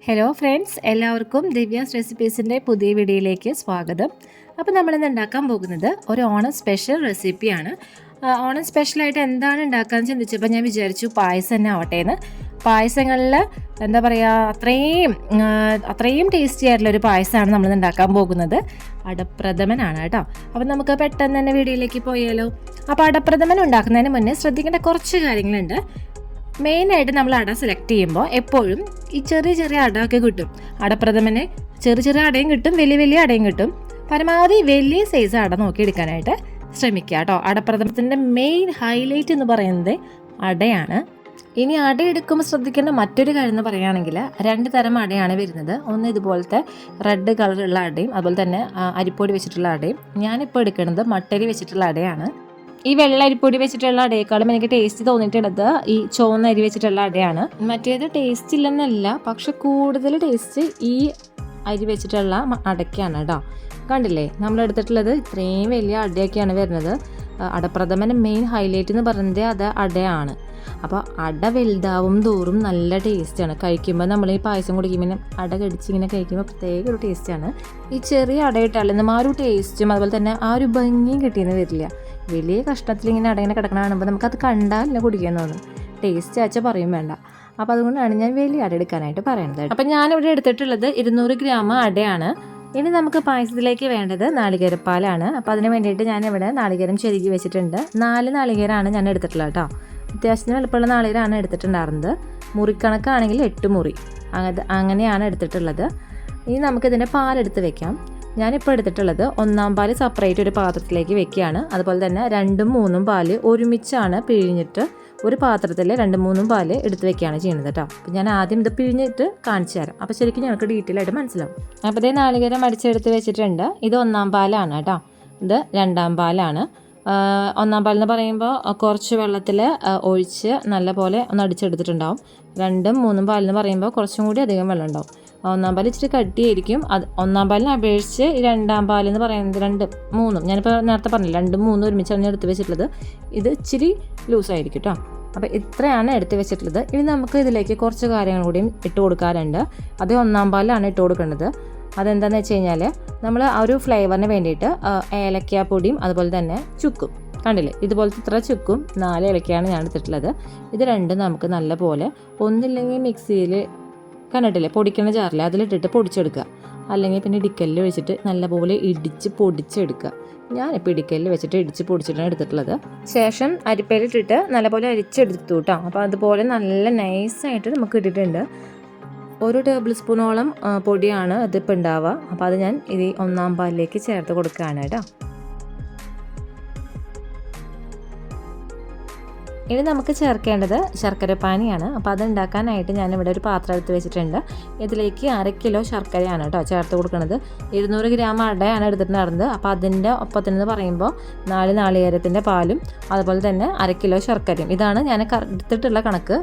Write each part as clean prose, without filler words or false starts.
Hello friends, എല്ലാവർക്കും ദിവ്യാസ് റെസിപ്പീസിൻ്റെ പുതിയ വീഡിയോയിലേക്ക് സ്വാഗതം. അപ്പോൾ നമ്മളിന്ന് ഉണ്ടാക്കാൻ പോകുന്നത് ഒരു ഓണം സ്പെഷ്യൽ റെസിപ്പിയാണ്. ഓണം സ്പെഷ്യലായിട്ട് എന്താണ് ഉണ്ടാക്കാമെന്ന് ചിന്തിച്ചപ്പോൾ ഞാൻ വിചാരിച്ചു പായസം തന്നെ ആവട്ടെ എന്ന്. പായസങ്ങളിൽ എന്താ പറയുക, അത്രയും ടേസ്റ്റി ആയിട്ടുള്ളൊരു പായസമാണ് നമ്മൾ ഉണ്ടാക്കാൻ പോകുന്നത്. അടപ്രഥമനാണ് കേട്ടോ. അപ്പോൾ നമുക്ക് പെട്ടെന്ന് തന്നെ വീഡിയോയിലേക്ക് പോയാലോ. അപ്പോൾ അടപ്രഥമൻ ഉണ്ടാക്കുന്നതിന് മുന്നേ ശ്രദ്ധിക്കേണ്ട കുറച്ച് കാര്യങ്ങളുണ്ട്. മെയിനായിട്ട് നമ്മൾ അട സെലക്ട് ചെയ്യുമ്പോൾ എപ്പോഴും ഈ ചെറിയ ചെറിയ അടയൊക്കെ കിട്ടും. അടപ്രഥമന് ചെറിയ ചെറിയ അടയും കിട്ടും, വലിയ വലിയ അടയും കിട്ടും. പരമാവധി വലിയ സൈസ് അട നോക്കി എടുക്കാനായിട്ട് ശ്രമിക്കുക കേട്ടോ. അടപ്രഥമത്തിൻ്റെ മെയിൻ ഹൈലൈറ്റ് എന്ന് പറയുന്നത് അടയാണ്. ഇനി അട എടുക്കുമ്പോൾ ശ്രദ്ധിക്കേണ്ട മറ്റൊരു കാര്യം എന്ന് പറയുകയാണെങ്കിൽ 2 തരം അടയാണ് വരുന്നത്. ഒന്ന് ഇതുപോലത്തെ റെഡ് കളറുള്ള അടയും അതുപോലെ തന്നെ അരിപ്പൊടി വെച്ചിട്ടുള്ള അടയും. ഞാനിപ്പോൾ എടുക്കുന്നത് മട്ടരി വെച്ചിട്ടുള്ള അടയാണ്. ഈ വെള്ള അരിപ്പൊടി വെച്ചിട്ടുള്ള അടയേക്കാളും എനിക്ക് ടേസ്റ്റ് തോന്നിയിട്ടുള്ളത് ഈ ചുവന്ന അരി വെച്ചിട്ടുള്ള അടയാണ്. മറ്റേത് ടേസ്റ്റ് ഇല്ലെന്നല്ല, പക്ഷെ കൂടുതൽ ടേസ്റ്റ് ഈ അരി വെച്ചിട്ടുള്ള അടയ്ക്കാണ് കേട്ടോ. കണ്ടില്ലേ, നമ്മൾ എടുത്തിട്ടുള്ളത് ഇത്രയും വലിയ അടയൊക്കെയാണ് വരുന്നത്. അടപ്രഥമൻ്റെ മെയിൻ ഹൈലൈറ്റ് എന്ന് പറയുന്നത് അത് അടയാണ്. അപ്പോൾ അട വലുതാവും തോറും നല്ല ടേസ്റ്റാണ്. കഴിക്കുമ്പോൾ നമ്മൾ ഈ പായസം കുടിക്കുമ്പോൾ അട കടിച്ചിങ്ങനെ കഴിക്കുമ്പോൾ പ്രത്യേക ഒരു ടേസ്റ്റാണ്. ഈ ചെറിയ അട ഇട്ടാലും ആ ഒരു ടേസ്റ്റും അതുപോലെ തന്നെ ആ ഒരു ഭംഗിയും കിട്ടിയെന്ന് വരില്ല. വലിയ കഷ്ണത്തിൽ ഇങ്ങനെ അടയിങ്ങനെ കിടക്കണ കാണുമ്പോൾ നമുക്കത് കണ്ടാൽ തന്നെ കുടിക്കാൻ തോന്നും. ടേസ്റ്റ് ആച്ചാൽ പറയും വേണ്ട. അപ്പോൾ അതുകൊണ്ടാണ് ഞാൻ വലിയ അട എടുക്കാനായിട്ട് പറയുന്നത്. അപ്പം ഞാനിവിടെ എടുത്തിട്ടുള്ളത് 200 ഗ്രാം അടയാണ്. ഇനി നമുക്ക് പായസത്തിലേക്ക് വേണ്ടത് നാളികേരപ്പാലാണ്. അപ്പോൾ അതിന് വേണ്ടിയിട്ട് ഞാനിവിടെ നാളികേരം ചെരുകി വെച്ചിട്ടുണ്ട്. 4 നാളികേരമാണ് ഞാൻ എടുത്തിട്ടുള്ളത് കേട്ടോ. അത്യാവശ്യത്തിന് വലുപ്പമുള്ള നാളികേരമാണ് എടുത്തിട്ടുണ്ടായിരുന്നത്. മുറിക്കണക്കാണെങ്കിൽ 8 മുറി അങ്ങനെയാണ് എടുത്തിട്ടുള്ളത്. ഇനി നമുക്കിതിൻ്റെ പാലെടുത്ത് വെക്കാം. ഞാനിപ്പോൾ എടുത്തിട്ടുള്ളത് 1-ാം പാല് സെപ്പറേറ്റ് ഒരു പാത്രത്തിലേക്ക് വെക്കുകയാണ്. അതുപോലെ തന്നെ 2ഉം 3ഉം പാല് ഒരുമിച്ചാണ് പിഴിഞ്ഞിട്ട് ഒരു പാത്രത്തിൽ 2-3 പാല് എടുത്ത് വെക്കുകയാണ് ചെയ്യുന്നത് കേട്ടോ. അപ്പോൾ ഞാൻ ആദ്യം ഇത് പിഴിഞ്ഞിട്ട് കാണിച്ചു തരാം. അപ്പോൾ ശരിക്കും ഞങ്ങൾക്ക് ഡീറ്റെയിൽ ആയിട്ട് മനസ്സിലാവും. അപ്പോൾ ഇതേ നാളികേരം അടിച്ചെടുത്ത് വെച്ചിട്ടുണ്ട്. ഇത് 1-ാം പാലാണ് കേട്ടോ. ഇത് 2-ാം പാലാണ്. 1-ാം പാലെന്ന് പറയുമ്പോൾ കുറച്ച് വെള്ളത്തിൽ ഒഴിച്ച് നല്ലപോലെ ഒന്ന് അടിച്ചെടുത്തിട്ടുണ്ടാവും. 2ഉം 3ഉം പാലെന്ന് പറയുമ്പോൾ കുറച്ചും കൂടി അധികം വെള്ളം ഉണ്ടാവും. 1-ാം പാൽ ഇച്ചിരി കട്ടിയായിരിക്കും. 1-ാം പാലിനെ അപേക്ഷിച്ച് ഈ 2-ാം പാലെന്ന് പറയുന്നത് 2, 3 ഞാനിപ്പോൾ നേരത്തെ പറഞ്ഞില്ല, 2ഉം 3ഉം ഒരുമിച്ചാണ് എടുത്ത് വെച്ചിട്ടുള്ളത്. ഇത് ഇച്ചിരി ലൂസായിരിക്കും കേട്ടോ. അപ്പോൾ ഇത്രയാണ് എടുത്ത് വെച്ചിട്ടുള്ളത്. ഇനി നമുക്ക് ഇതിലേക്ക് കുറച്ച് കാര്യങ്ങൾ കൂടിയും ഇട്ട് കൊടുക്കാറുണ്ട്. അത് 1-ാം പാലാണ് ഇട്ട് കൊടുക്കേണ്ടത്. അതെന്താണെന്ന് വെച്ച് കഴിഞ്ഞാൽ നമ്മൾ ആ ഒരു ഫ്ലേവറിന് വേണ്ടിയിട്ട് ഏലക്കാപ്പൊടിയും അതുപോലെ തന്നെ ചുക്കും, കണ്ടില്ലേ, ഇതുപോലത്തെ ഇത്ര ചുക്കും 4 ഏലക്കയാണ് ഞാൻ എടുത്തിട്ടുള്ളത്. ഇത് രണ്ടും നമുക്ക് നല്ലപോലെ ഒന്നില്ലെങ്കിൽ മിക്സിയിൽ കണ്ടിട്ടില്ലേ പൊടിക്കുന്ന ജാറിൽ അതിലിട്ടിട്ട് പൊടിച്ചെടുക്കുക, അല്ലെങ്കിൽ പിന്നെ ഇടിക്കല്ലിൽ വെച്ചിട്ട് നല്ലപോലെ ഇടിച്ച് പൊടിച്ചെടുക്കുക. ഞാനിപ്പോൾ ഇടിക്കല്ലിൽ വെച്ചിട്ട് ഇടിച്ച് പൊടിച്ചിട്ടാണ് എടുത്തിട്ടുള്ളത്. ശേഷം അരിപ്പയിലിട്ടിട്ട് നല്ലപോലെ അരിച്ചെടുത്തു കേട്ടോ. അപ്പോൾ അതുപോലെ നല്ല നൈസായിട്ട് നമുക്ക് ഇട്ടിട്ടുണ്ട്. 1 ടേബിൾ സ്പൂണോളം പൊടിയാണ് ഇതിപ്പോൾ ഉണ്ടാവുക. അപ്പോൾ അത് ഞാൻ ഇത് 1-ാം പാലിലേക്ക് ചേർത്ത് കൊടുക്കുകയാണ് കേട്ടോ. ഇനി നമുക്ക് ചേർക്കേണ്ടത് ശർക്കരപ്പാനിയാണ്. അപ്പോൾ അത് ഉണ്ടാക്കാനായിട്ട് ഞാനിവിടെ ഒരു പാത്രം എടുത്ത് വെച്ചിട്ടുണ്ട്. ഇതിലേക്ക് 1/2 കിലോ ശർക്കരയാണ് കേട്ടോ ചേർത്ത് കൊടുക്കുന്നത്. 200 ഗ്രാം അടയാണ് എടുത്തിട്ടുണ്ടായിരുന്നത്. അപ്പോൾ അതിൻ്റെ ഒപ്പത്തിനെന്ന് പറയുമ്പോൾ 4 നാളികേരത്തിൻ്റെ പാലും അതുപോലെ തന്നെ 1/2 കിലോ ശർക്കരയും. ഇതാണ് ഞാൻ എടുത്തിട്ടുള്ള കണക്ക്.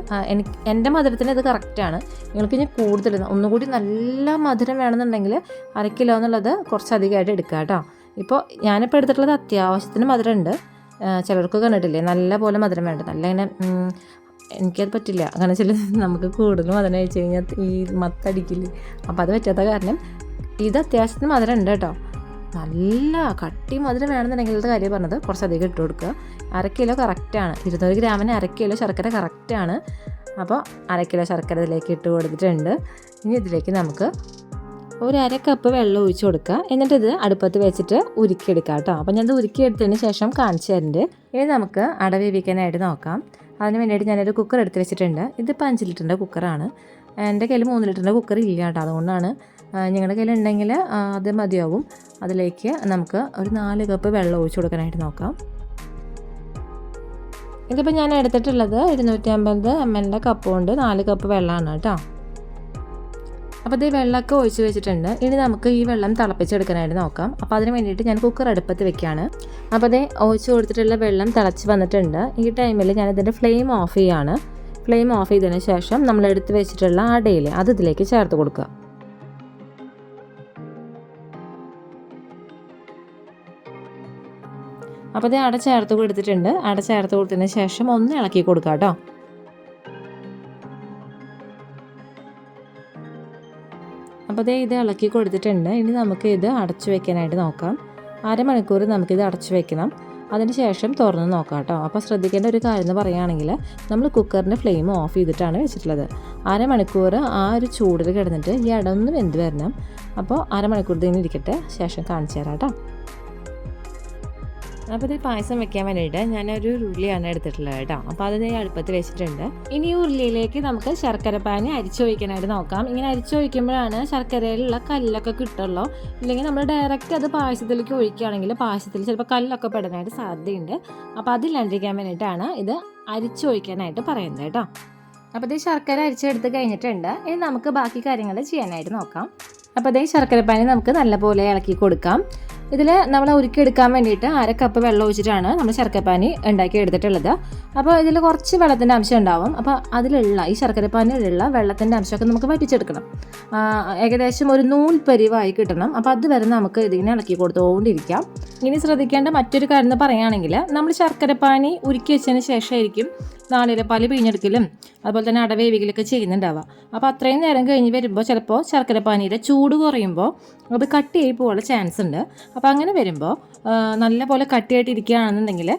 എൻ്റെ മധുരത്തിന് ഇത് കറക്റ്റാണ്. നിങ്ങൾക്ക് ഇനി കൂടുതൽ ഒന്നുകൂടി നല്ല മധുരം വേണമെന്നുണ്ടെങ്കിൽ 1/2 കിലോ എന്നുള്ളത് കുറച്ചധികമായിട്ട് എടുക്കുക കേട്ടോ. ഇപ്പോൾ ഞാനിപ്പോൾ എടുത്തിട്ടുള്ളത് അത്യാവശ്യത്തിന് മധുരമുണ്ട്. ചിലർക്ക് കണ്ടിട്ടില്ലേ നല്ല പോലെ മധുരം വേണ്ട, നല്ല ഇങ്ങനെ എനിക്കത് പറ്റില്ല. അങ്ങനെ ചില നമുക്ക് കൂടുതൽ മധുരം കഴിച്ച് കഴിഞ്ഞാൽ ഈ മത്തടിക്കില്ല. അപ്പോൾ അത് പറ്റാത്ത കാരണം ഇത് അത്യാവശ്യത്തിന് മധുരം ഉണ്ട് കേട്ടോ. നല്ല കട്ടി മധുരം വേണമെന്നുണ്ടെങ്കിൽ ഇത് കാര്യം പറഞ്ഞത് കുറച്ചധികം ഇട്ട് കൊടുക്കുക. 1/2 കിലോ കറക്റ്റാണ്. 200 ഗ്രാമിന് 1/2 കിലോ ശർക്കര കറക്റ്റാണ്. അപ്പോൾ 1/2 കിലോ ശർക്കര ഇതിലേക്ക് ഇട്ട് കൊടുത്തിട്ടുണ്ട്. ഇനി ഇതിലേക്ക് നമുക്ക് 1/2 കപ്പ് വെള്ളം ഒഴിച്ച് കൊടുക്കുക. എന്നിട്ട് ഇത് അടുപ്പത്ത് വെച്ചിട്ട് ഉരുക്കിയെടുക്കുക കേട്ടോ. അപ്പോൾ ഞാനത് ഉരുക്കിയെടുത്തതിന് ശേഷം കാണിച്ചു തരുന്നുണ്ട്. ഇനി നമുക്ക് അട വേവിക്കാനായിട്ട് നോക്കാം. അതിന് വേണ്ടിയിട്ട് ഞാനൊരു കുക്കർ എടുത്ത് വെച്ചിട്ടുണ്ട്. ഇതിപ്പോൾ 5 ലിറ്ററിൻ്റെ കുക്കറാണ്. എൻ്റെ കയ്യിൽ 3 ലിറ്ററിൻ്റെ കുക്കർ ഇല്ല കേട്ടോ. അതുകൊണ്ടാണ്, നിങ്ങളുടെ കയ്യിൽ ഉണ്ടെങ്കിൽ അത് മതിയാവും. അതിലേക്ക് നമുക്ക് ഒരു 4 കപ്പ് വെള്ളം ഒഴിച്ച് കൊടുക്കാനായിട്ട് നോക്കാം. ഇതിപ്പോൾ ഞാൻ എടുത്തിട്ടുള്ളത് 250 ml കപ്പ് കൊണ്ട് 4 കപ്പ് വെള്ളമാണ് കേട്ടോ. അപ്പോൾ ഇത് വെള്ളമൊക്കെ ഒഴിച്ച് വെച്ചിട്ടുണ്ട്. ഇനി നമുക്ക് ഈ വെള്ളം തിളപ്പിച്ചെടുക്കാനായിട്ട് നോക്കാം. അപ്പോൾ അതിന് വേണ്ടിയിട്ട് ഞാൻ കുക്കർ അടുപ്പത്ത് വെക്കുകയാണ്. അപ്പോൾ ഇത് ഒഴിച്ച് കൊടുത്തിട്ടുള്ള വെള്ളം തിളച്ച് വന്നിട്ടുണ്ട്. ഈ ടൈമിൽ ഞാനിതിൻ്റെ ഫ്ലെയിം ഓഫ് ചെയ്യുകയാണ്. ഫ്ലെയിം ഓഫ് ചെയ്തതിന് ശേഷം നമ്മൾ എടുത്ത് വെച്ചിട്ടുള്ള അടയിൽ അത് ഇതിലേക്ക് ചേർത്ത് കൊടുക്കുക. അപ്പോൾ ഇത് അട ചേർത്ത് കൊടുത്തിട്ടുണ്ട്. അട ചേർത്ത് കൊടുത്തതിന് ശേഷം ഒന്ന് ഇളക്കി കൊടുക്കുക കേട്ടോ. അപ്പോൾ ഇത് ഇളക്കി കൊടുത്തിട്ടുണ്ട്. ഇനി നമുക്ക് ഇത് അടച്ചു വെക്കാനായിട്ട് നോക്കാം. അരമണിക്കൂർ നമുക്കിത് അടച്ചു വെക്കണം. അതിന് ശേഷം തുറന്ന് നോക്കാം കേട്ടോ. അപ്പോൾ ശ്രദ്ധിക്കേണ്ട ഒരു കാര്യം എന്ന് പറയുകയാണെങ്കിൽ നമ്മൾ കുക്കറിൻ്റെ ഫ്ലെയിം ഓഫ് ചെയ്തിട്ടാണ് വെച്ചിട്ടുള്ളത്. അരമണിക്കൂർ ആ ഒരു ചൂടിൽ കിടന്നിട്ട് ഈ അടൊന്ന് വെന്ത് വരണം. അപ്പോൾ അരമണിക്കൂർ ഇതിന് ഇരിക്കട്ടെ, ശേഷം കാണിച്ചു തരാം കേട്ടോ. അപ്പോൾ ഇത് പായസം വെക്കാൻ വേണ്ടിയിട്ട് ഞാനൊരു ഉരുളിയാണ് എടുത്തിട്ടുള്ളത് കേട്ടോ. അപ്പോൾ അത് അടുപ്പത്തിൽ വെച്ചിട്ടുണ്ട്. ഇനി ഈ ഉരുളിയിലേക്ക് നമുക്ക് ശർക്കരപ്പാനി അരിച്ചൊഴിക്കാനായിട്ട് നോക്കാം. ഇങ്ങനെ അരിച്ചൊഴിക്കുമ്പോഴാണ് ശർക്കരയിലുള്ള കല്ലൊക്കെ കിട്ടുള്ളൂ. ഇല്ലെങ്കിൽ നമ്മൾ ഡയറക്റ്റ് അത് പായസത്തിലേക്ക് ഒഴിക്കുകയാണെങ്കിൽ പായസത്തിൽ ചിലപ്പോൾ കല്ലൊക്കെ പെടാനായിട്ട് സാധ്യതയുണ്ട്. അപ്പോൾ അതില്ലാണ്ടിരിക്കാൻ വേണ്ടിയിട്ടാണ് ഇത് അരിച്ചൊഴിക്കാനായിട്ട് പറയുന്നത് കേട്ടോ. അപ്പോൾ ഇത് ശർക്കര അരിച്ചെടുത്ത് കഴിഞ്ഞിട്ടുണ്ട്. ഇനി നമുക്ക് ബാക്കി കാര്യങ്ങൾ ചെയ്യാനായിട്ട് നോക്കാം. അപ്പോൾ ഇത് ശർക്കരപ്പാനി നമുക്ക് നല്ലപോലെ ഇളക്കി കൊടുക്കാം. ഇതിൽ നമ്മൾ ഉരുക്കിയെടുക്കാൻ വേണ്ടിയിട്ട് 1/2 കപ്പ് വെള്ളം ഒഴിച്ചിട്ടാണ് നമ്മൾ ശർക്കരപ്പാനി ഉണ്ടാക്കി എടുത്തിട്ടുള്ളത്. അപ്പോൾ ഇതിൽ കുറച്ച് വെള്ളത്തിൻ്റെ അംശം ഉണ്ടാവും. അപ്പോൾ അതിലുള്ള ഈ ശർക്കരപ്പാനിയിലുള്ള വെള്ളത്തിൻ്റെ അംശമൊക്കെ നമുക്ക് വറ്റിച്ചെടുക്കണം. ഏകദേശം ഒരു നൂൽ പരിവായി കിട്ടണം. അപ്പോൾ അതുവരെ നമുക്ക് ഇതിനെ ഇളക്കി കൊടുത്തുകൊണ്ടിരിക്കാം. ഇനി ശ്രദ്ധിക്കേണ്ട മറ്റൊരു കാര്യം എന്ന് പറയുകയാണെങ്കിൽ നമ്മൾ ശർക്കരപ്പാനി ഉരുക്കി വെച്ചതിന് ശേഷമായിരിക്കും നാളികേരപ്പാൽ പിഴിഞ്ഞെടുക്കലും അതുപോലെ തന്നെ അടവേവികളൊക്കെ ചെയ്യുന്നുണ്ടാവുക. അപ്പോൾ അത്രയും നേരം കഴിഞ്ഞ് വരുമ്പോൾ ചിലപ്പോൾ ശർക്കരപ്പാനിയുടെ ചൂട് കുറയുമ്പോൾ അത് കട്ടിയായി പോകാനുള്ള ചാൻസ് ഉണ്ട്. അപ്പോൾ അങ്ങനെ വരുമ്പോൾ നല്ലപോലെ കട്ടിയായിട്ട് ഇരിക്കുകയാണെന്നുണ്ടെങ്കിൽ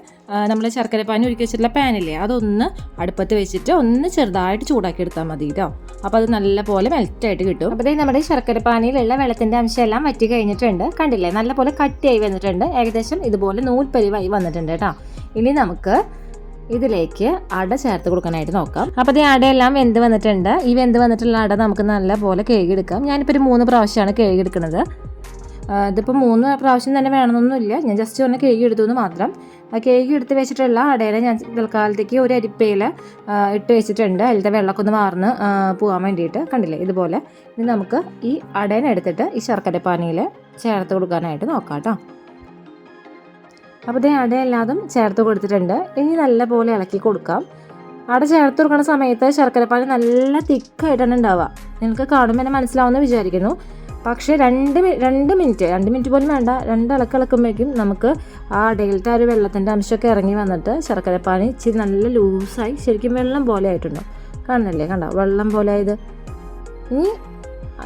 നമ്മൾ ശർക്കരപ്പാനി ഉരുക്കി വെച്ചിട്ടുള്ള പാനില്ലേ അതൊന്ന് അടുപ്പത്ത് വെച്ചിട്ട് ഒന്ന് ചെറുതായിട്ട് ചൂടാക്കി എടുത്താൽ മതി കേട്ടോ. അപ്പോൾ അത് നല്ലപോലെ മെൽറ്റായിട്ട് കിട്ടും. അപ്പോൾ നമ്മുടെ ശർക്കരപ്പാനിയിലുള്ള വെള്ളത്തിൻ്റെ അംശം എല്ലാം വറ്റി കഴിഞ്ഞിട്ടുണ്ട്. കണ്ടില്ലേ, നല്ലപോലെ കട്ടിയായി വന്നിട്ടുണ്ട്. ഏകദേശം ഇതുപോലെ നൂൽപ്പരിവായി വന്നിട്ടുണ്ട് കേട്ടോ. ഇനി നമുക്ക് ഇതിലേക്ക് അട ചേർത്ത് കൊടുക്കാനായിട്ട് നോക്കാം. അപ്പോൾ ഈ അടയെല്ലാം വെന്ത് വന്നിട്ടുണ്ട്. ഈ വെന്ത് വന്നിട്ടുള്ള അട നമുക്ക് നല്ലപോലെ കഴുകിയെടുക്കാം. ഞാനിപ്പോൾ ഒരു 3 പ്രാവശ്യമാണ് കഴുകിയെടുക്കുന്നത്. ഇതിപ്പോൾ 3 പ്രാവശ്യം തന്നെ വേണമെന്നൊന്നുമില്ല, ഞാൻ ജസ്റ്റ് ഒന്ന് കഴുകിയെടുത്തു എന്ന് മാത്രം. കഴുകിയെടുത്ത് വെച്ചിട്ടുള്ള അടയിൽ ഞാൻ തൽക്കാലത്തേക്ക് ഒരു അരിപ്പയിൽ ഇട്ട് വെച്ചിട്ടുണ്ട്. അതിലത്തെ വെള്ളമൊക്കെ ഒന്ന് വാർന്ന് പോകാൻ വേണ്ടിയിട്ട്. കണ്ടില്ലേ, ഇതുപോലെ. ഇനി നമുക്ക് ഈ അടേനെ എടുത്തിട്ട് ഈ ശർക്കരപ്പാനിയിൽ ചേർത്ത് കൊടുക്കാനായിട്ട് നോക്കാം കേട്ടോ. അപ്പോൾ അടയെല്ലാതും ചേർത്ത് കൊടുത്തിട്ടുണ്ട്. ഇനി നല്ലപോലെ ഇളക്കി കൊടുക്കാം. അട ചേർത്ത് കൊടുക്കുന്ന സമയത്ത് ശർക്കരപ്പാനി നല്ല തിക്കായിട്ടാണ് ഉണ്ടാവുക. നിങ്ങൾക്ക് കാണുമ്പോൾ തന്നെ മനസ്സിലാവുമെന്ന് വിചാരിക്കുന്നു. പക്ഷേ 2 മിനിറ്റ് പോലും വേണ്ട, 2 ഇളക്കുമ്പോഴേക്കും നമുക്ക് ആ അടയിലത്തെ ഒരു വെള്ളത്തിൻ്റെ അംശമൊക്കെ ഇറങ്ങി വന്നിട്ട് ശർക്കരപ്പാനി ഇച്ചിരി നല്ല ലൂസായി ശരിക്കും വെള്ളം പോലെ ആയിട്ടുണ്ടോ. കാണുന്നില്ലേ, കണ്ടോ വെള്ളം പോലെ ആയത്. ഇനി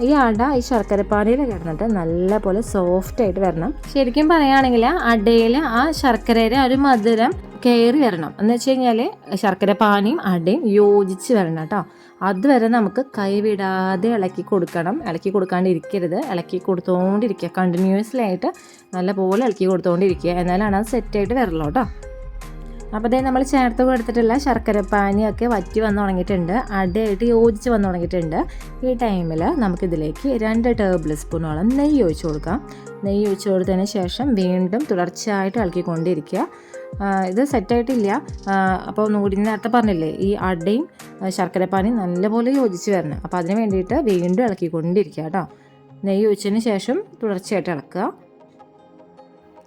ഈ അട ഈ ശർക്കരപ്പാനിയിൽ കിടന്നിട്ട് നല്ലപോലെ സോഫ്റ്റായിട്ട് വരണം. ശരിക്കും പറയുകയാണെങ്കിൽ അടയിൽ ആ ശർക്കരയുടെ ഒരു മധുരം കയറി വരണം. എന്ന് വെച്ച് കഴിഞ്ഞാൽ ശർക്കരപ്പാനിയും അടയും യോജിച്ച് വരണം കേട്ടോ. അതുവരെ നമുക്ക് കൈവിടാതെ ഇളക്കി കൊടുക്കണം. ഇളക്കി കൊടുക്കാണ്ടിരിക്കരുത്, ഇളക്കി കൊടുത്തുകൊണ്ടിരിക്കുക. കണ്ടിന്യൂസ്ലി ആയിട്ട് നല്ലപോലെ ഇളക്കി കൊടുത്തുകൊണ്ടിരിക്കുക. എന്നാലാണ് അത് സെറ്റായിട്ട് വരല്ലോ കേട്ടോ. അപ്പോൾ നമ്മൾ ചേർത്ത് കൊടുത്തിട്ടുള്ള ശർക്കരപ്പാനിയൊക്കെ വറ്റി വന്ന് തുടങ്ങിയിട്ടുണ്ട്. അടയായിട്ട് യോജിച്ച് വന്ന് തുടങ്ങിയിട്ടുണ്ട്. ഈ ടൈമിൽ നമുക്കിതിലേക്ക് 2 ടേബിൾ സ്പൂണോളം നെയ്യ് ഒഴിച്ച് കൊടുക്കാം. നെയ്യ് ഒഴിച്ച് കൊടുത്തതിന് ശേഷം വീണ്ടും തുടർച്ചയായിട്ട് ഇളക്കിക്കൊണ്ടിരിക്കുക. ഇത് സെറ്റായിട്ടില്ല. അപ്പോൾ ഒന്നുകൂടി നേരത്തെ പറഞ്ഞില്ലേ, ഈ അടയും ശർക്കരപ്പാനിയും നല്ലപോലെ യോജിച്ച് വരണം. അപ്പോൾ അതിന് വേണ്ടിയിട്ട് വീണ്ടും ഇളക്കിക്കൊണ്ടിരിക്കുക കേട്ടോ. നെയ്യ് ഒഴിച്ചതിന് ശേഷം തുടർച്ചയായിട്ട് ഇളക്കുക.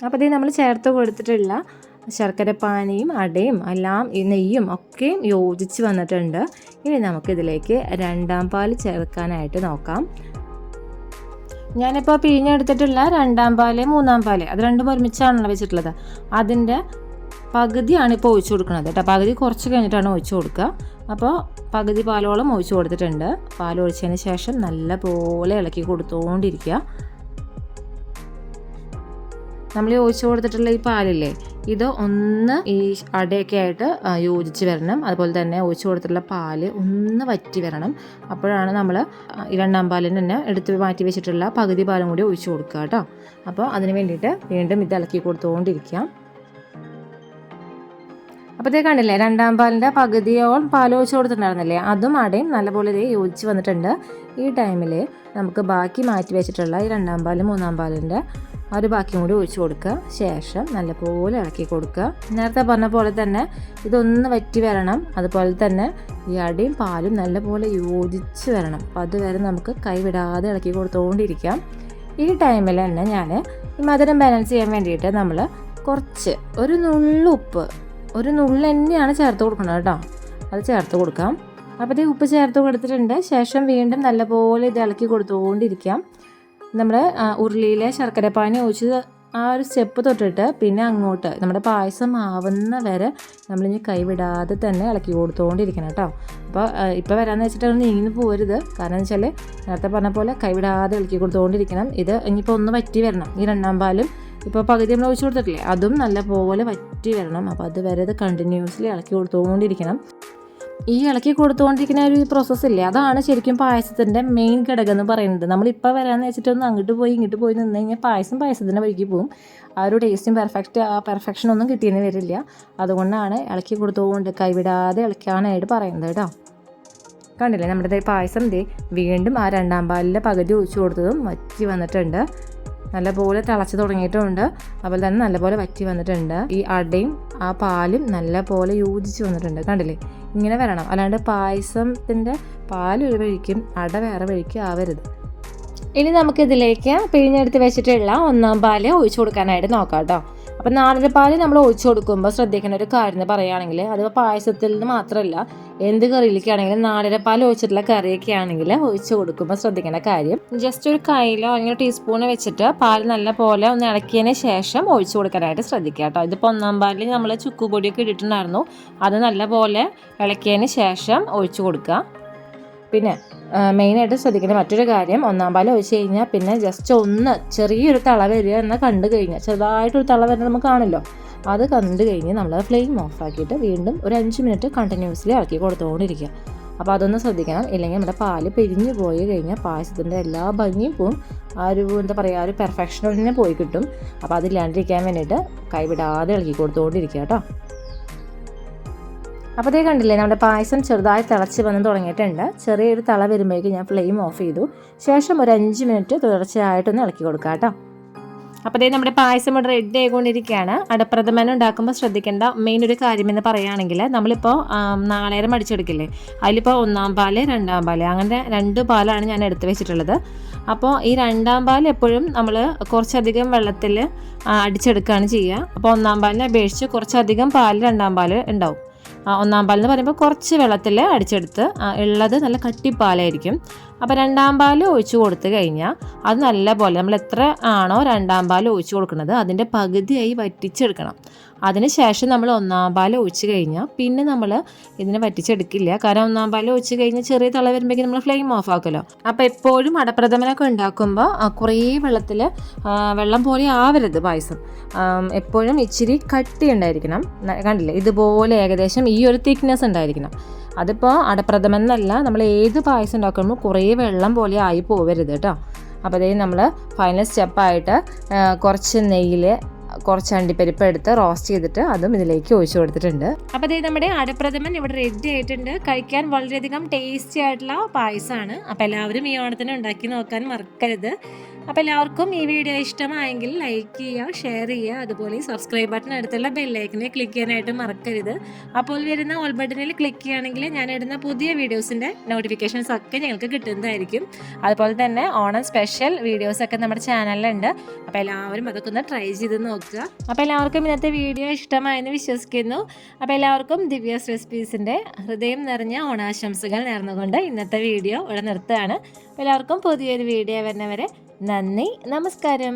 അപ്പോൾ നമ്മൾ ചേർത്ത് കൊടുത്തിട്ടുള്ള ശർക്കരപ്പാനിയും അടയും എല്ലാം ഈ നെയ്യും ഒക്കെ യോജിച്ച് വന്നിട്ടുണ്ട്. ഇനി നമുക്കിതിലേക്ക് 2ാം പാൽ ചേർക്കാനായിട്ട് നോക്കാം. ഞാനിപ്പോൾ പിഴിഞ്ഞെടുത്തിട്ടുള്ള 2ാം പാൽ 3ാം പാൽ അത് രണ്ടും ഒരുമിച്ചാണല്ലോ വെച്ചിട്ടുള്ളത്. അതിൻ്റെ പകുതിയാണ് ഇപ്പോൾ ഒഴിച്ചു കൊടുക്കുന്നത് കേട്ടോ. പകുതി കുറച്ച് കഴിഞ്ഞിട്ടാണ് ഒഴിച്ചു കൊടുക്കുക. അപ്പോൾ പകുതി പാലോളം ഒഴിച്ചു കൊടുത്തിട്ടുണ്ട്. പാൽ ഒഴിച്ചതിന് ശേഷം നല്ലപോലെ ഇളക്കി കൊടുത്തുകൊണ്ടിരിക്കുക. നമ്മൾ ഒഴിച്ചു കൊടുത്തിട്ടുള്ള ഈ പാലില്ലേ, ഇത് ഒന്ന് ഈ അടയൊക്കെ ആയിട്ട് യോജിച്ച് വരണം. അതുപോലെ തന്നെ ഒഴിച്ചു കൊടുത്തിട്ടുള്ള പാല് ഒന്ന് വറ്റി വരണം. അപ്പോഴാണ് നമ്മൾ 2ാം പാലിന് തന്നെ എടുത്ത് മാറ്റി വെച്ചിട്ടുള്ള പകുതി പാലും കൂടി ഒഴിച്ചു കൊടുക്കുക കേട്ടോ. അപ്പോൾ അതിന് വേണ്ടിയിട്ട് വീണ്ടും ഇത് ഇളക്കി കൊടുത്തുകൊണ്ടിരിക്കാം. അപ്പോൾ കണ്ടില്ലേ, 2ാം പാലിൻ്റെ പകുതിയോളം പാൽ ഒഴിച്ച് കൊടുത്തിട്ടുണ്ടായിരുന്നില്ലേ, അതും അടയും നല്ലപോലെ യോജിച്ച് വന്നിട്ടുണ്ട്. ഈ ടൈമിൽ നമുക്ക് ബാക്കി മാറ്റി വെച്ചിട്ടുള്ള ഈ 2ാം പാലും 3ാം പാലിൻ്റെ ഒരു ബാക്കിയും കൂടി ഒഴിച്ച് കൊടുക്കുക. ശേഷം നല്ലപോലെ ഇളക്കി കൊടുക്കുക. നേരത്തെ പറഞ്ഞ പോലെ തന്നെ ഇതൊന്ന് വറ്റി വരണം. അതുപോലെ തന്നെ ഈ അടയും പാലും നല്ലപോലെ യോജിച്ച് വരണം. അപ്പോൾ അതുവരെ നമുക്ക് കൈവിടാതെ ഇളക്കി കൊടുത്തുകൊണ്ടിരിക്കാം. ഈ ടൈമിൽ തന്നെ ഞാൻ ഈ മധുരം ബാലൻസ് ചെയ്യാൻ വേണ്ടിയിട്ട് നമ്മൾ കുറച്ച് ഒരു നുള്ളുപ്പ്, ഒരു നുള്ളു തന്നെയാണ് ചേർത്ത് കൊടുക്കുന്നത് കേട്ടോ. അത് ചേർത്ത് കൊടുക്കാം. അപ്പോൾ ഉപ്പ് ചേർത്ത് കൊടുത്തിട്ടുണ്ട്. ശേഷം വീണ്ടും നല്ലപോലെ ഇത് ഇളക്കി കൊടുത്തുകൊണ്ടിരിക്കാം. നമ്മൾ ഉരുളിയിലെ ശർക്കരപ്പാനി ഒഴിച്ച് ആ ഒരു സ്റ്റെപ്പ് തൊട്ടിട്ട് പിന്നെ അങ്ങോട്ട് നമ്മുടെ പായസം ആവുന്ന വരെ നമ്മളിനി കൈവിടാതെ തന്നെ ഇളക്കി കൊടുത്തുകൊണ്ടിരിക്കണം കേട്ടോ. അപ്പോൾ ഇപ്പോൾ വരാമെന്ന് വെച്ചിട്ട് നീങ്ങി പോരുത്. കാരണം എന്ന് വെച്ചാൽ നേരത്തെ പറഞ്ഞ പോലെ കൈവിടാതെ ഇളക്കി കൊടുത്തുകൊണ്ടിരിക്കണം. ഇത് ഇനിയിപ്പോൾ ഒന്ന് വറ്റി വരണം. ഈ രണ്ടാം പാലും ഇപ്പോൾ പകുതി നമ്മൾ ഒഴിച്ചു കൊടുത്തിട്ടില്ലേ, അതും നല്ലപോലെ വറ്റി വരണം. അപ്പോൾ അതുവരെ ഇത് കണ്ടിന്യൂസ്ലി ഇളക്കി കൊടുത്തുകൊണ്ടിരിക്കണം. ഈ ഇളക്കി കൊടുത്തുകൊണ്ടിരിക്കുന്ന ഒരു പ്രോസസ്സില്ലേ, അതാണ് ശരിക്കും പായസത്തിൻ്റെ മെയിൻ ഘടകം എന്ന് പറയുന്നത്. നമ്മളിപ്പോൾ വരാമെന്ന് വെച്ചിട്ടൊന്ന് അങ്ങോട്ട് പോയി ഇങ്ങോട്ട് പോയി നിന്ന് കഴിഞ്ഞാൽ പായസത്തിൻ്റെ വഴിക്ക് പോകും. ആ ഒരു ടേസ്റ്റും പെർഫെക്ഷൻ ഒന്നും കിട്ടിയെന്ന് വരില്ല. അതുകൊണ്ടാണ് ഇളക്കി കൊടുത്തുകൊണ്ട് കൈവിടാതെ ഇളക്കാനായിട്ട് പറയുന്നത് കേട്ടോ. കണ്ടില്ലേ, നമ്മുടെ പായസം വീണ്ടും ആ രണ്ടാം പാലിൻ്റെ പകുതി ഒഴിച്ചു കൊടുത്തതും വറ്റി വന്നിട്ടുണ്ട്. നല്ലപോലെ തിളച്ച് തുടങ്ങിയിട്ടുമുണ്ട്. അതുപോലെ തന്നെ നല്ലപോലെ വറ്റി വന്നിട്ടുണ്ട്. ഈ അടയും ആ പാലും നല്ലപോലെ യോജിച്ച് വന്നിട്ടുണ്ട്. കണ്ടില്ലേ, ഇങ്ങനെ വരണം. അല്ലാണ്ട് പായസത്തിൻ്റെ പാലൊരു വഴിക്കും അട വേറെ വഴിക്കും ആവരുത്. ഇനി നമുക്കിതിലേക്ക് പിഴിഞ്ഞെടുത്ത് വെച്ചിട്ടുള്ള ഒന്നാം പാല് ഒഴിച്ചു കൊടുക്കാനായിട്ട് നോക്കാം കേട്ടോ. അപ്പം നാരങ്ങപ്പാൽ നമ്മൾ ഒഴിച്ചു കൊടുക്കുമ്പോൾ ശ്രദ്ധിക്കേണ്ട ഒരു കാര്യം എന്ന് പറയുകയാണെങ്കിൽ, അത് പായസത്തിൽ നിന്ന് മാത്രമല്ല എന്ത് കറിയിലേക്കാണെങ്കിലും നാരങ്ങപ്പാൽ ഒഴിച്ചിട്ടുള്ള കറിയൊക്കെ ആണെങ്കിൽ ഒഴിച്ചു കൊടുക്കുമ്പോൾ ശ്രദ്ധിക്കേണ്ട കാര്യം, ജസ്റ്റ് ഒരു കയ്യിലോ അല്ലെങ്കിൽ ടീസ്പൂണ് വെച്ചിട്ട് പാൽ നല്ല പോലെ ഒന്ന് ഇളക്കിയതിന് ശേഷം ഒഴിച്ചു കൊടുക്കാനായിട്ട് ശ്രദ്ധിക്കുക കേട്ടോ. ഇതിപ്പോൾ ഒന്നാം പാലിൽ നമ്മൾ ചുക്കുപൊടിയൊക്കെ ഇട്ടിട്ടുണ്ടായിരുന്നു, അത് നല്ല പോലെ ഇളക്കിയതിന് ശേഷം ഒഴിച്ചു കൊടുക്കുക. പിന്നെ മെയിനായിട്ട് ശ്രദ്ധിക്കേണ്ട മറ്റൊരു കാര്യം, ഒന്നാം പാൽ ഒഴിച്ച് കഴിഞ്ഞാൽ പിന്നെ ജസ്റ്റ് ഒന്ന് ചെറിയൊരു തള വരിക എന്ന് കണ്ടു കഴിഞ്ഞാൽ, ചെറുതായിട്ടൊരു തള വരുന്നത് നമുക്ക് കാണുമല്ലോ, അത് കണ്ടു കഴിഞ്ഞ് നമ്മൾ ഫ്ലെയിം ഓഫ് ആക്കിയിട്ട് വീണ്ടും ഒരു 5 മിനിറ്റ് കണ്ടിന്യൂസ്ലി ഇളക്കി കൊടുത്തുകൊണ്ടിരിക്കുക. അപ്പോൾ അതൊന്ന് ശ്രദ്ധിക്കണം. ഇല്ലെങ്കിൽ നമ്മുടെ പാല് പിരിഞ്ഞു പോയി കഴിഞ്ഞാൽ പായസത്തിൻ്റെ എല്ലാ ഭംഗിയും പോവും. ആ ഒരു എന്താ പറയുക, ആ ഒരു പെർഫെക്ഷൻ തന്നെ പോയി കിട്ടും. അപ്പോൾ അതില്ലാണ്ടിരിക്കാൻ വേണ്ടിയിട്ട് കൈവിടാതെ ഇളക്കി കൊടുത്തുകൊണ്ടിരിക്കുക കേട്ടോ. അപ്പോൾ അതേ കണ്ടില്ലേ, നമ്മുടെ പായസം ചെറുതായി തിളച്ച് വന്ന് തുടങ്ങിയിട്ടുണ്ട്. ചെറിയൊരു തള വരുമ്പോഴേക്കും ഞാൻ ഫ്ലെയിം ഓഫ് ചെയ്തു. ശേഷം ഒരു 5 മിനിറ്റ് തുടർച്ചയായിട്ടൊന്ന് ഇളക്കി കൊടുക്കാം കേട്ടോ. അപ്പോൾ അതേ നമ്മുടെ പായസം ഇവിടെ റെഡി ആയിക്കൊണ്ടിരിക്കുകയാണ്. അടപ്രഥമൻ ഉണ്ടാക്കുമ്പോൾ ശ്രദ്ധിക്കേണ്ട മെയിൻ ഒരു കാര്യം എന്ന് പറയുകയാണെങ്കിൽ, നമ്മളിപ്പോൾ നാളേരം അടിച്ചെടുക്കില്ലേ, അതിലിപ്പോൾ ഒന്നാം പാല് രണ്ടാം പാല് അങ്ങനെ 2 പാലാണ് ഞാൻ എടുത്ത് വെച്ചിട്ടുള്ളത്. അപ്പോൾ ഈ രണ്ടാം പാൽ എപ്പോഴും നമ്മൾ കുറച്ചധികം വെള്ളത്തിൽ അടിച്ചെടുക്കുകയാണ് ചെയ്യുക. അപ്പോൾ ഒന്നാം പാലിനെ അപേക്ഷിച്ച് കുറച്ചധികം പാൽ രണ്ടാം പാൽ ഉണ്ടാവും. ഒന്നാം പാലെന്ന് പറയുമ്പോൾ കുറച്ച് വെള്ളത്തിൽ അടിച്ചെടുത്ത് ഉള്ളത് നല്ല കട്ടിപ്പാലായിരിക്കും. അപ്പോൾ രണ്ടാം പാൽ ഒഴിച്ചു കൊടുത്തു കഴിഞ്ഞാൽ അത് നല്ല പോലെ നമ്മൾ എത്ര ആണോ രണ്ടാം പാൽ ഒഴിച്ചു കൊടുക്കുന്നത് അതിൻ്റെ പകുതിയായി വറ്റിച്ചെടുക്കണം. അതിന് ശേഷം നമ്മൾ ഒന്നാം പാൽ ഒഴിച്ച് കഴിഞ്ഞാൽ പിന്നെ നമ്മൾ ഇതിനെ വറ്റിച്ചെടുക്കില്ല. കാരണം ഒന്നാം പാൽ ഒഴിച്ച് കഴിഞ്ഞാൽ ചെറിയ തള വരുമ്പോഴേക്കും നമ്മൾ ഫ്ലെയിം ഓഫ് ആക്കുമല്ലോ. അപ്പോൾ എപ്പോഴും അടപ്രഥമനൊക്കെ ഉണ്ടാക്കുമ്പോൾ കുറേ വെള്ളം പോലെ ആവരുത് പായസം. എപ്പോഴും ഇച്ചിരി കട്ടി ഉണ്ടായിരിക്കണം. കണ്ടില്ലേ, ഇതുപോലെ ഏകദേശം ഈ ഒരു തിക്നെസ് ഉണ്ടായിരിക്കണം. അതിപ്പോൾ അടപ്രഥമൻ എന്നല്ല, നമ്മൾ ഏത് പായസം ഉണ്ടാക്കുമ്പോൾ കുറേ വെള്ളം പോലെ ആയി പോവരുത് കേട്ടോ. അപ്പോൾ അതേ നമ്മൾ ഫൈനൽ സ്റ്റെപ്പായിട്ട് കുറച്ച് നെയ്യിൽ കുറച്ച് അണ്ടിപ്പരിപ്പ് എടുത്ത് റോസ്റ്റ് ചെയ്തിട്ട് അതും ഇതിലേക്ക് ഒഴിച്ചു കൊടുത്തിട്ടുണ്ട്. അപ്പോൾ അതേ നമ്മുടെ അടപ്രഥമൻ ഇവിടെ റെഡി ആയിട്ടുണ്ട്. കഴിക്കാൻ വളരെയധികം ടേസ്റ്റി ആയിട്ടുള്ള പായസമാണ്. അപ്പോൾ എല്ലാവരും ഈ ഓണത്തിന് ഉണ്ടാക്കി നോക്കാൻ മറക്കരുത്. അപ്പോൾ എല്ലാവർക്കും ഈ വീഡിയോ ഇഷ്ടമായെങ്കിൽ ലൈക്ക് ചെയ്യുക, ഷെയർ ചെയ്യുക, അതുപോലെ സബ്സ്ക്രൈബ് ബട്ടൺ അടുത്തുള്ള ബെല്ലൈക്കനെ ക്ലിക്ക് ചെയ്യാനായിട്ട് മറക്കരുത്. അപ്പോൾ വരുന്ന ഓൾ ബട്ടണിൽ ക്ലിക്ക് ചെയ്യുകയാണെങ്കിൽ ഞാൻ ഇടുന്ന പുതിയ വീഡിയോസിൻ്റെ നോട്ടിഫിക്കേഷൻസ് ഒക്കെ ഞങ്ങൾക്ക് കിട്ടുന്നതായിരിക്കും. അതുപോലെ തന്നെ ഓണം സ്പെഷ്യൽ വീഡിയോസൊക്കെ നമ്മുടെ ചാനലിലുണ്ട്. അപ്പോൾ എല്ലാവരും അതൊക്കെ ഒന്ന് ട്രൈ ചെയ്ത് നോക്കുക. അപ്പോൾ എല്ലാവർക്കും ഇന്നത്തെ വീഡിയോ ഇഷ്ടമായെന്ന് വിശ്വസിക്കുന്നു. അപ്പോൾ എല്ലാവർക്കും ദിവ്യാസ് റെസിപ്പീസിൻ്റെ ഹൃദയം നിറഞ്ഞ ഓണാശംസകൾ നേർന്നുകൊണ്ട് ഇന്നത്തെ വീഡിയോ ഇവിടെ നിർത്തുകയാണ്. എല്ലാവർക്കും പുതിയൊരു വീഡിയോ വരുന്നവരെ നന്ദി, നമസ്കാരം.